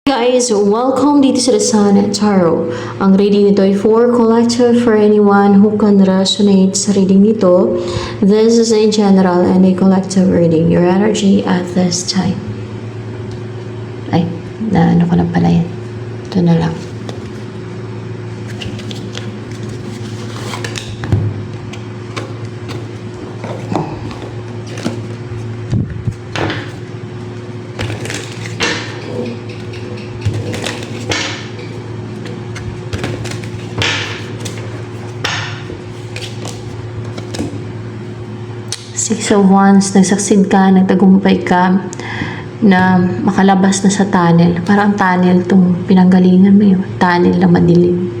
Guys, welcome dito sa The Sun Tarot. Ang reading nito ay for collective for anyone who can resonate sa reading nito. This is a general and a collective reading. Your energy at this time. Ay, ano ko na pala yan. Ito na lang. Six of Wands, nagsaksid ka, nagtagumpay ka na makalabas na sa tunnel. Parang tunnel itong pinanggalingan mo yun. Tunnel na madilim.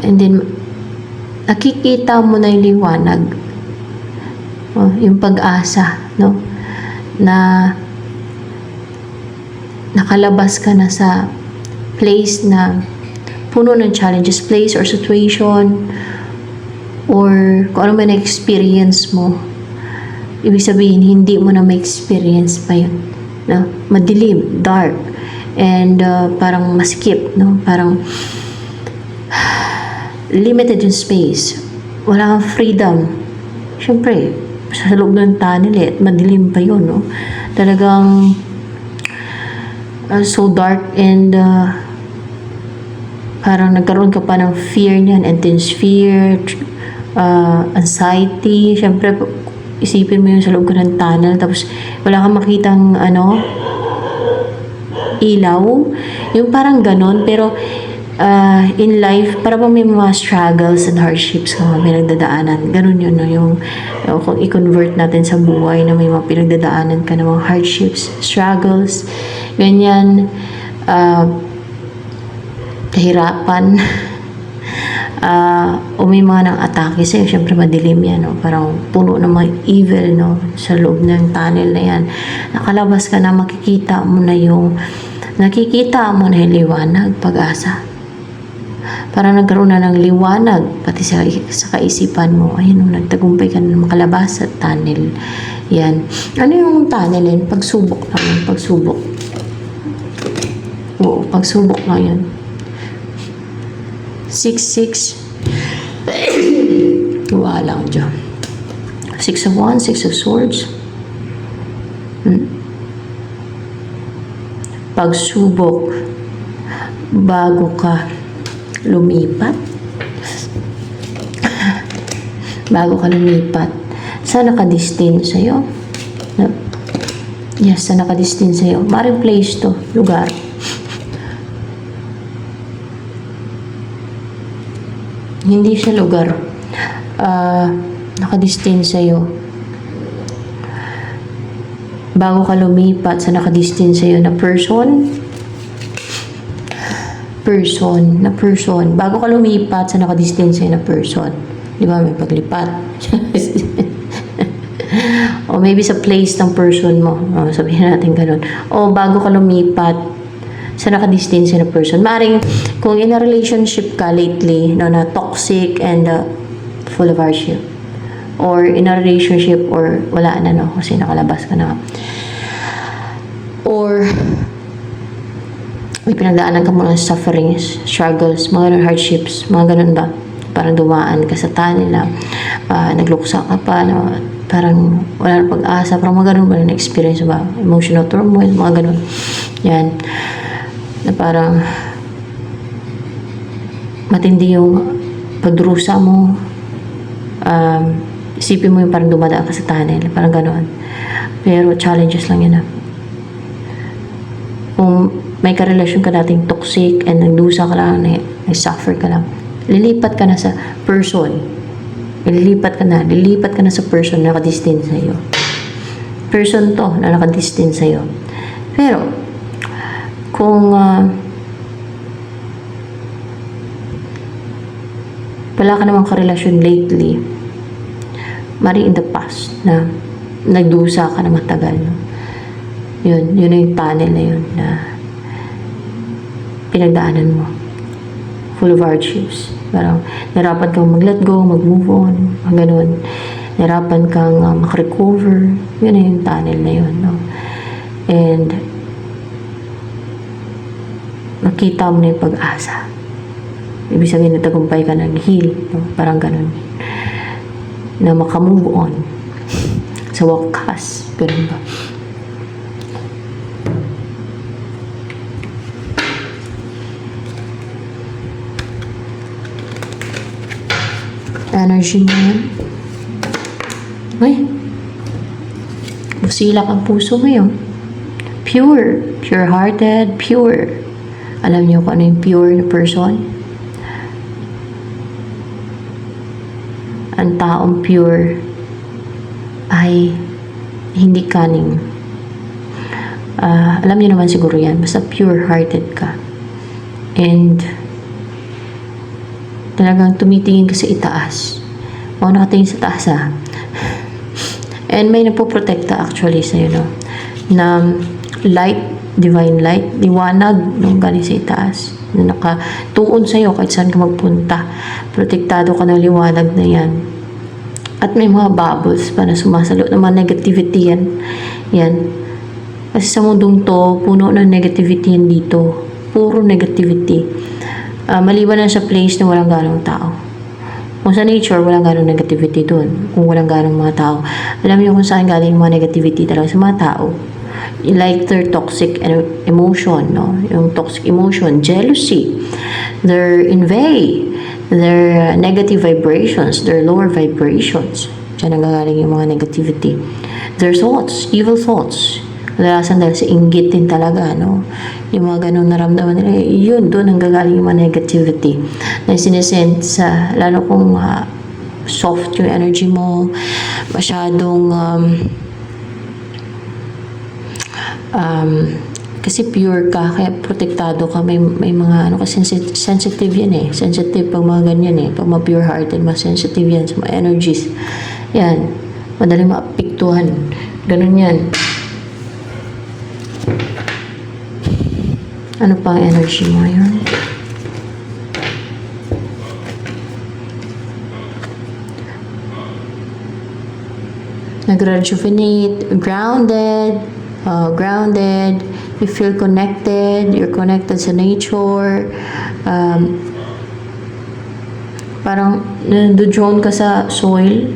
And then, nakikita mo na yung liwanag. Yung pag-asa, no? Na nakalabas ka na sa place na puno ng challenges, place or situation or kung ano man na-experience mo. Ibig sabihin, hindi mo na ma-experience pa yun. No? Madilim, dark, and parang maskip, no? Parang limited yung space. Wala kang freedom. Siyempre, sa loob ng tunnel at madilim pa yun, no? Talagang so dark and parang nagkaroon ka pa ng fear niyan, intense fear, anxiety. Siyempre, isipin mo yung sa loob ka ng tunnel, tapos wala kang makitang ilaw. Yung parang ganon, pero in life, para bang may mga struggles and hardships ka mga pinagdadaanan. Ganon yun, no? Yung kung i-convert natin sa buhay na may mga pinagdadaanan ka ng mga hardships, struggles, ganyan, kahirapan, o may mga nang atake sa'yo, syempre madilim yan, no? Parang puno ng mga evil, no? Sa loob ng tunnel na yan. Nakalabas ka na, nakikita mo na yung liwanag, pag-asa. Parang nagkaroon na ng liwanag, pati sa kaisipan mo. Ayun, nagtagumpay ka na makalabas sa tunnel. Yan. Ano yung tunnel yan? Pagsubok lang yun, pagsubok. Oo, pagsubok lang yun. 6-6. Wala lang dyan. 6 of Wands, 6 of Swords. Pagsubok bago ka lumipat. Bago ka lumipat. Saan nakadestin sa'yo? Yes, saan nakadestin sa'yo? Maring place to, lugar. Hindi siya lugar. Nakadestin sa'yo. Bago ka lumipat sa nakadestin sa'yo na person. Bago ka lumipat sa nakadestin sa'yo na person. Di ba? May paglipat. O maybe sa place ng person mo. Sabihin natin ganun. O bago ka lumipat sa nakadistance na person. Maring kung in a relationship ka lately, no, na toxic and full of hardship, or in a relationship or wala na, no, kasi nakalabas ka na, or may pinagdaanan ka mga sufferings, struggles, mga hardships, mga ganun ba? Parang dumaan ka sa tunnel na nagluksa ka pa, no, parang wala na pag-asa, parang mga ganun ba na experience ba? Emotional turmoil, mga ganun. Yan. Na parang matindi yung pagdurusa mo. Isipin mo yung parang dumadaan ka sa tunnel, parang gano'n. Pero challenges lang yun. Kung may karelasyon ka dating toxic and nagdusa ka lang, nag-suffer ka lang, lilipat ka na sa person. Lilipat ka na sa person na nakadistance sa'yo. Person to na nakadistance sa'yo. Pero kung wala ka namang karelasyon lately, mari in the past na nagdusa ka na matagal, no? Yun na yung tunnel na yun na pinagdaanan mo, full of hardships. Parang nahirapan kang mag-let go, mag-move on, ganun. Nahirapan kang makarecover. Yun na yung tunnel na yun, no? And nakita mo na yung pag-asa. Ibig sabihin, natagumpay ka, nag-heal. No? Parang ganun. Na makamove on. Sa wakas. Ganun ba? Energy mo yan. Ay. Busilak ang puso mo yun. Pure. Pure-hearted. Pure. Alam niyo kung ano yung pure na person? Ang taong pure ay hindi cunning. Alam niyo naman siguro yan. Basta pure-hearted ka. And talagang tumitingin ka sa itaas. O nakatingin sa taas And may napoprotekta actually sa'yo, no? Na light, divine light, liwanag nung galing sa itaas. Na nakatuon sa'yo kahit saan ka magpunta. Protektado ka ng liwanag na yan. At may mga bubbles pa na sumasalo ng mga negativity yan. Yan. Kasi sa mundong to, puno ng negativity yan dito. Puro negativity. Maliban na sa place na walang ganong tao. Kung sa nature, walang ganong negativity doon. Kung walang ganong mga tao. Alam niyo kung saan galing yung mga negativity talaga sa mga tao. Like their toxic emotion, no? Yung toxic emotion, jealousy, their envy, their negative vibrations, their lower vibrations. Diyan nanggagaling yung mga negativity. Their thoughts, evil thoughts. Kadalasan dahil sa inggit din talaga, no? Yung mga ganun naramdaman nila, yun, doon nanggagaling yung mga negativity na sinesend sa, lalo kung soft yung energy mo, masyadong kasi pure ka, kaya protektado ka, may mga ano, kasi sensitive yan eh, sensitive pag mga ganyan eh, pag mga pure hearted, mas sensitive yan sa mga energies, yan, madaling maapektuhan, ganun yan. Ano pang energy mo yun? Nag-rejuvenate, grounded, you feel connected, you're connected sa nature, parang nando-drone ka sa soil,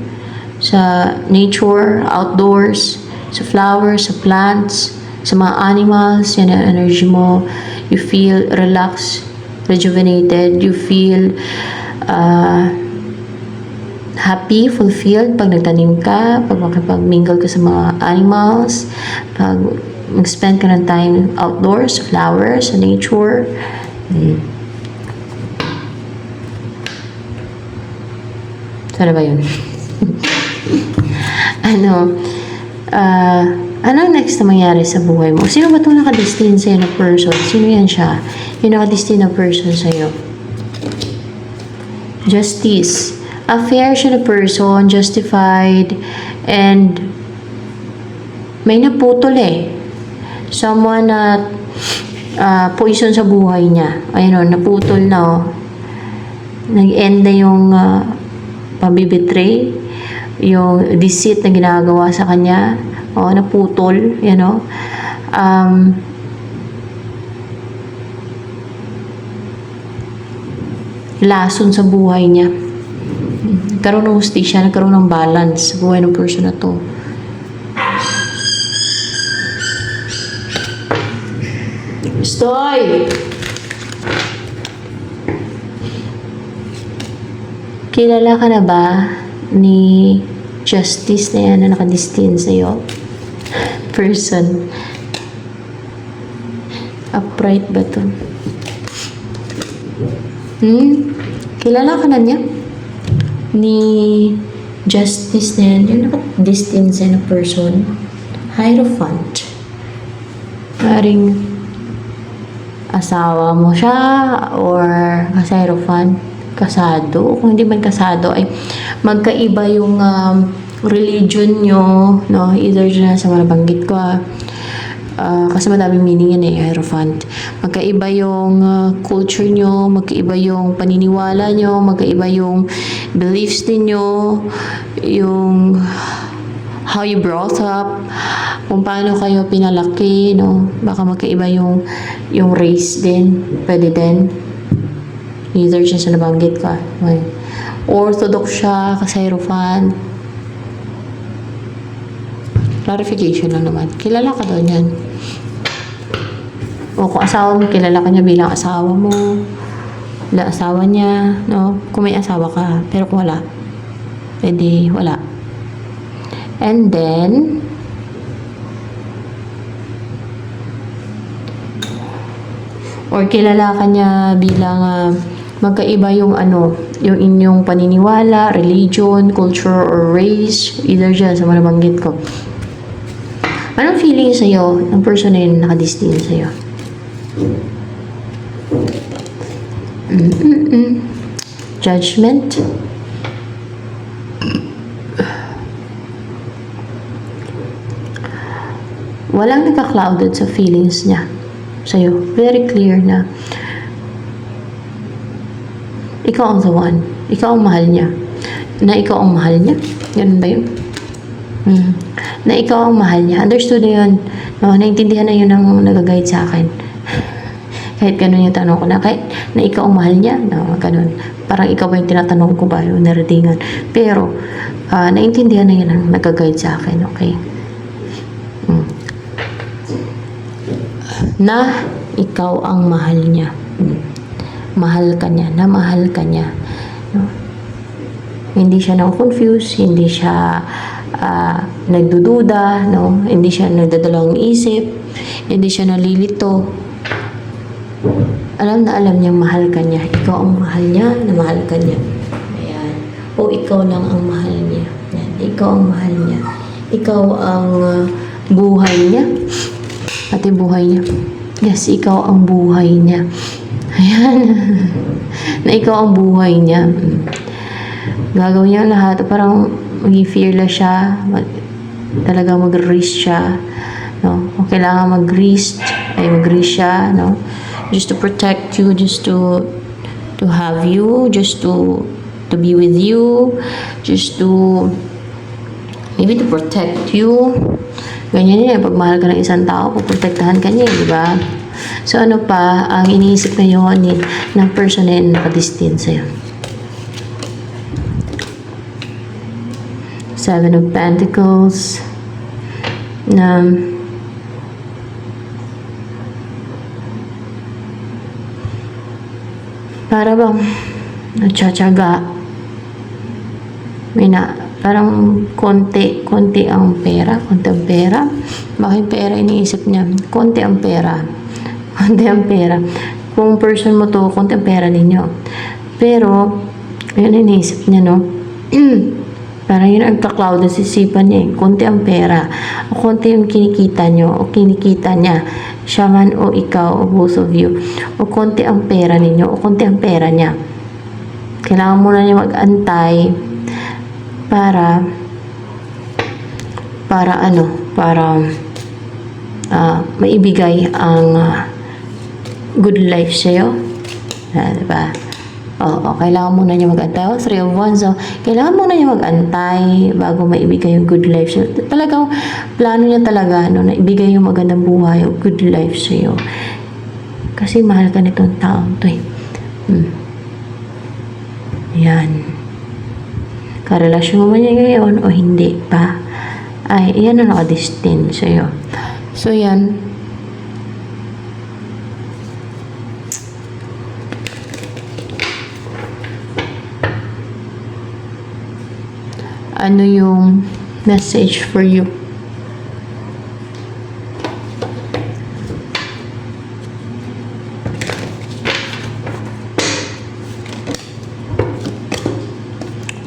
sa nature, outdoors, sa flowers, sa plants, sa mga animals, yan ang energy mo. You feel relaxed, rejuvenated, you feel happy, fulfilled pag nagtanim ka, pag makipag-mingle ka sa mga animals, pag mag-spend ka ng time outdoors, sa flowers, sa nature. Sana ba yun? Ano next na mangyari sa buhay mo? Sino ba itong nakadestin sa'yo na person? Sino yan siya? Yung nakadestin na person sa'yo. Justice. A fair siya na person, justified, and may naputol eh. Someone na poison sa buhay niya. Ayun o, naputol na o. Nag-end na yung pambibitray, yung deceit na ginagawa sa kanya. O, naputol, you know. Lason sa buhay niya. Nagkaroon ng hustisya, nagkaroon ng balance sa buhay ng person na to. Stoy! Kilala ka na ba ni Justice na yan na nakadestin sa'yo? Person. Upright ba to? Kilala ka na niya? Ni Justice na yan, yung nakadestin sa'yo na person. Hierophant. Maring asawa mo siya or Hierophant. Kasado. Kung hindi man kasado, ay magkaiba yung religion nyo, no? Either dyan sa mga nabanggit ko, kasi madaming meaning yan eh, Hierophant. Magkaiba yung culture nyo, magkaiba yung paniniwala nyo, magkaiba yung beliefs ninyo, yung how you brought up, kung paano kayo pinalaki, no? Baka magkaiba yung race din, pwede din. Either siya sa nabanggit ka. Okay. Orthodox siya, kasayropan. Clarification lang naman. Kilala ka daw niyan. O kung asawa mo, kilala ka niya bilang asawa mo. Bilang asawa niya, no? Kung may asawa ka. Pero kung wala, pwede wala. And then, or kilala ka niya bilang magkaiba yung yung inyong paniniwala, religion, culture, or race. Either dyan sa mga nabanggit ko. Anong feeling sa'yo ng person na yun nakadistin sa'yo? Judgment. Walang nagka-clouded sa feelings niya sa'yo. Very clear na ikaw ang the one. Ikaw ang mahal niya. Na ikaw ang mahal niya. Ganun ba yun? Na ikaw ang mahal niya. Understood na yun. No, naintindihan na yun ang nag-guide sa akin. Kahit ganun yung tanong ko na, kahit na ikaw ang mahal niya, no, ganun. Parang ikaw ba yung tinatanong ko ba, yung naratingan. Pero, naintindihan na yun ang nag-guide sa akin, okay? Na ikaw ang mahal niya. Mahal ka niya, na mahal ka niya. No? Hindi siya na-confuse, hindi siya nagdududa, no? Hindi siya nagdadalawang isip, hindi siya nalilito. Alam na alam niyang mahal ka niya. Ikaw ang mahal niya, na mahal ka niya. Ayan. O ikaw lang ang mahal niya. Ayan. Ikaw ang mahal niya. Ikaw ang buhay niya. Pati buhay niya. Yes, ikaw ang buhay niya. Ayan. Na ikaw ang buhay niya. Gagawin niya lahat. Parang maging fearless siya. Talaga mag-risk siya. No? Kung kailangan mag-risk, ay mag-risk siya. No? Just to protect you, just to have you, just to be with you, just to maybe to protect you. Ganyan yun, pag mahal ka ng isang tao, puprotektahan ka niya, di ba? So ano pa ang iniisip ngayon ng person na yun nakadistin sa'yo? Seven of Pentacles. Para bang natsyatsaga. Parang konti ang pera. Bakit pera iniisip niya? Konti ang pera. Kung person mo to, konti ang pera ninyo. Pero, yun iniisip niya, no? Parang yun ang ka-cloud na sisipan niya, eh. Konti ang pera. O konti yung kinikita nyo, o kinikita niya. Siya man o ikaw, o both of you. O konti ang pera ninyo, o konti ang pera niya. Kailangan muna niya mag-antay para maibigay ang good life sa'yo. Diba? Oo, kailangan muna niya mag-antay. 3 of Wands. So, kailangan muna niya mag-antay bago maibigay yung good life. So, talagang plano niya talaga na ibigay yung magandang buhay o good life sa'yo. Kasi mahal ka nitong taong to eh. Yan. Karelasyon mo man niya ngayon o hindi pa, ay yan ang nakadestin sa'yo. So, yan. Ano yung message for you?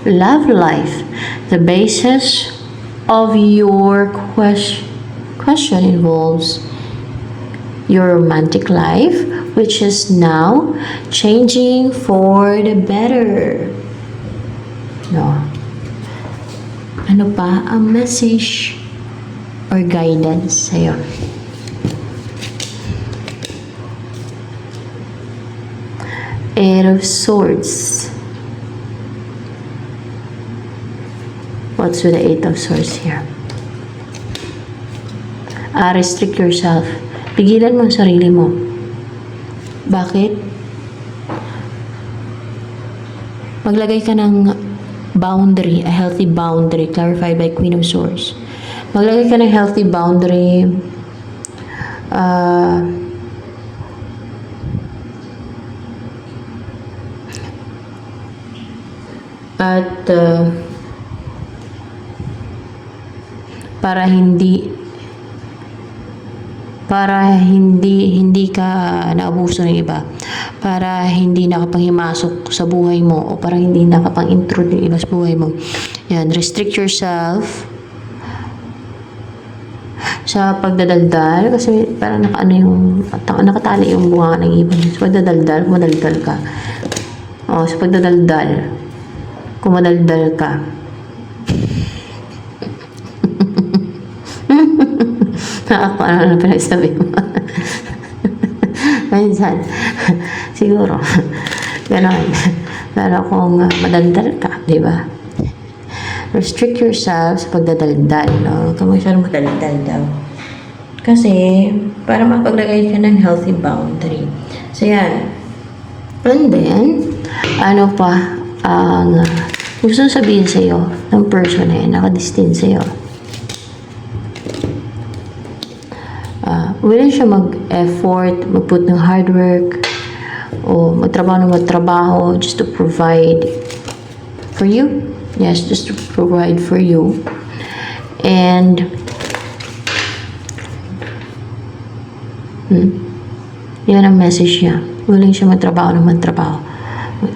Love life. The basis of your question involves your romantic life, which is now changing for the better. No. Ano pa ang message or guidance sa'yo? Eight of Swords. What's with the Eight of Swords here? restrict yourself. Pigilan mo ang sarili mo. Bakit? Maglagay ka ng boundary, a healthy boundary, clarified by Queen of Swords. Maglagay ka ng healthy boundary, at para hindi ka naabuso ng iba, para hindi nakapanghimasok sa buhay mo, o para hindi nakapang-intrude ng iba sa buhay mo. Yan, restrict yourself sa pagdadaldal, kasi parang nakatali yung bunga ng ibon. Sa pagdadaldal, kumadaldal ka. Sa pagdadaldal, kumadaldal ka. Ako, ano na pinagsabi mo? Minsan, siguro, gano'n. Pero kung madaldal ka, di ba? Restrict yourself sa pagdadaldal, no? Huwag ka masyadong madaldal daw. Kasi, para mapaglagay ka ng healthy boundary. So, yan. And then, ano pa ang gusto sabihin sa'yo ng person na yun, nakadistinct sa'yo? Willing siya mag-effort, mag-put ng hard work, o magtrabaho just to provide for you. Yes, just to provide for you. And yan ang message niya. Willing siya magtrabaho na magtrabaho.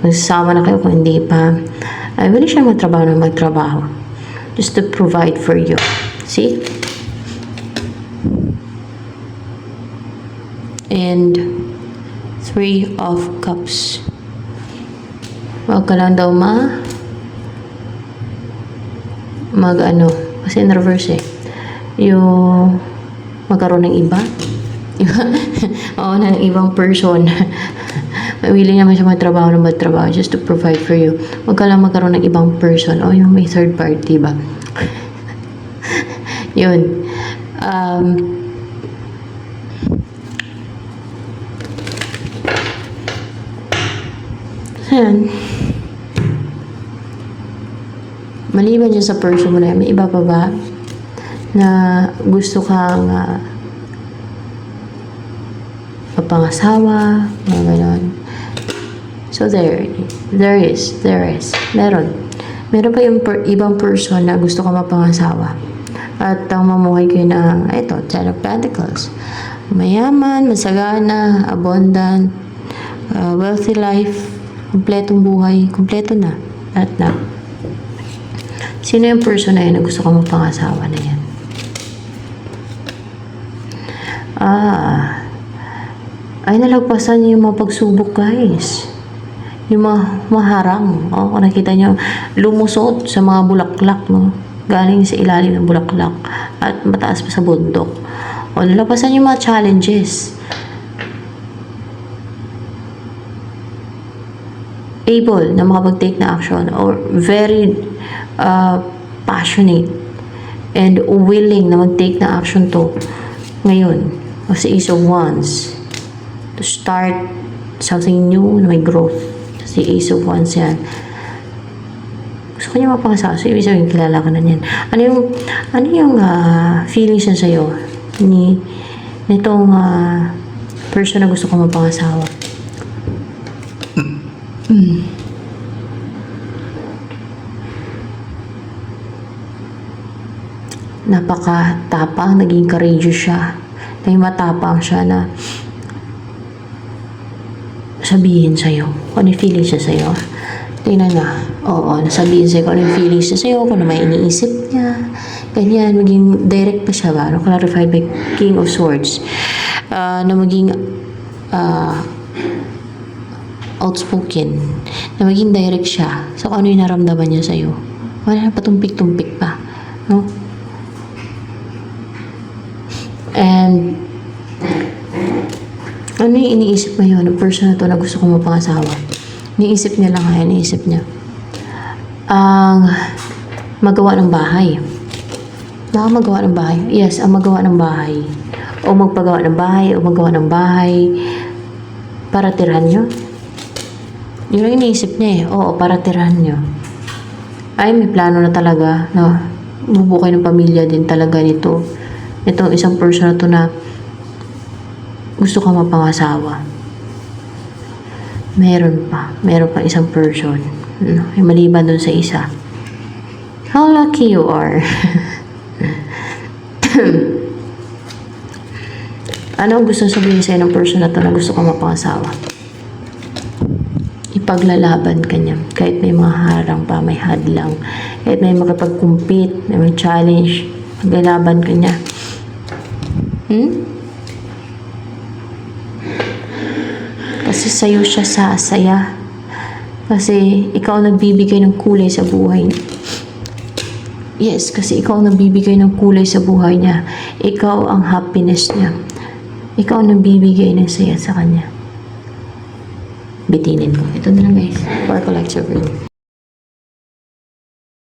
Magsasama na kayo kung hindi pa. Willing siya magtrabaho na magtrabaho just to provide for you. See? And 3 of Cups. Huwag ka lang daw kasi in reverse yung magkaroon ng iba. Ng ibang person. Willing naman siya magtrabaho just to provide for you. Huwag ka lang magkaroon ng ibang person. Yung may third party ba? Yun. Ayan. Maliban dyan sa person mo na yan, may iba pa ba na gusto kang mapangasawa, mga ganon? So there is. Meron pa yung ibang person na gusto kang mapangasawa. At ang mamuhay kayo ng, Ten of Pentacles. Mayaman, masagana, abundant, wealthy life, kumpletong buhay, kumpleto na. Lahat na. Sino yung person na yun na gusto kang mapangasawa na yan? Ay nalagpasan niyo yung mga pagsubok, guys. Yung mga maharang. Kung nakita niyo, lumusot sa mga bulaklak, no? Galing sa ilalim ng bulaklak at mataas pa sa bundok. Nalagpasan yung mga challenges. Able na makapag-take na action, or very passionate and willing na mag-take na action to ngayon, sa Ace of Wands, to start something new na may growth. Si Ace of Wands yan. Gusto ko niya mapangasawa. So, ibig sabihin, kilala ka na yan. Ano yung feelings niya sa'yo nitong person na gusto ko mapangasawa? Napaka-tapang, naging courageous siya. Naging matapang siya na sabihin sa'yo kung ano yung feelings niya sa'yo. Tingnan nga. Nasabihin sa'yo kung ano yung feelings niya sa'yo, kung ano may iniisip niya. Ganyan, maging direct pa siya ba? Clarified by King of Swords. Na maging outspoken. Na maging direct siya. So, kung ano yung naramdaman niya sa'yo. Wala na patumpik-tumpik pa. No? And ano yung iniisip ngayon ng person na to na gusto kong mapangasawa? Iniisip niya lang iniisip niya ang magawa ng bahay. Baka magawa ng bahay. Yes, ang magawa ng bahay. O magpagawa ng bahay, o magawa ng bahay. Para tirahan nyo. Yun ang iniisip niya eh. Oo, para tirahan nyo. Ay, may plano na talaga. No? Bubukay ng pamilya din talaga nito. Itong isang person na to na gusto ka mapangasawa. Meron pa isang person. No? Yung maliban dun sa isa. How lucky you are. Ano ang gusto sabihin sa'yo ng person na to na gusto ka mapangasawa? Ipaglalaban ka niya. Kahit may mga harang pa, may hadlang. Kahit may makapag-compete, may challenge, paglalaban ka niya. Kasi sa'yo siya sasaya. Kasi ikaw ang nagbibigay ng kulay sa buhay niya. Yes, kasi ikaw ang nagbibigay ng kulay sa buhay niya. Ikaw ang happiness niya. Ikaw ang nagbibigay ng saya sa kanya. Bitinin ko. Ito na lang guys. For collector.